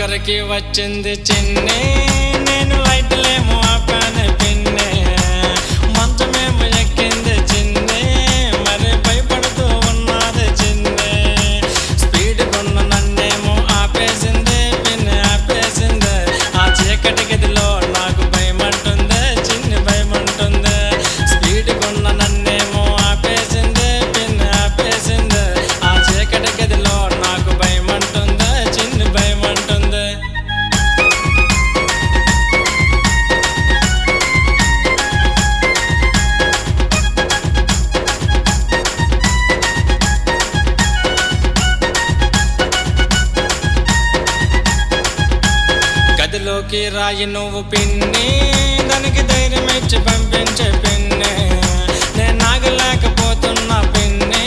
దగ్గరికి వచ్చింది చిన్ని, నేను లైట్లేమో ఆపాను పిన్ని. మంచమేమో ఎక్కింది చిన్ని, మరి భయపడుతూ ఉన్నది చిన్ని. స్పీడ్ కొన్న నన్నేమో ఆపేసింది పిన్ని, ఆపేసింది. ఆ చీకటి గదిలో నాకు భయమంటుంది చిన్ని, భయమంటుంది. స్పీడ్ కొన్న నన్నేమో ఆపేసింది పిన్ని, ఆపేసింది. ఆ చీకటి గదిలో నాకు భయమంటుంది చిన్ని, భయమంటుంది. గదిలోకి రాయి నువ్వు పిన్ని, దానికి ధైర్యం ఇచ్చి పంపించే పిన్ని. నేను నాగలేకపోతున్నా పిన్ని,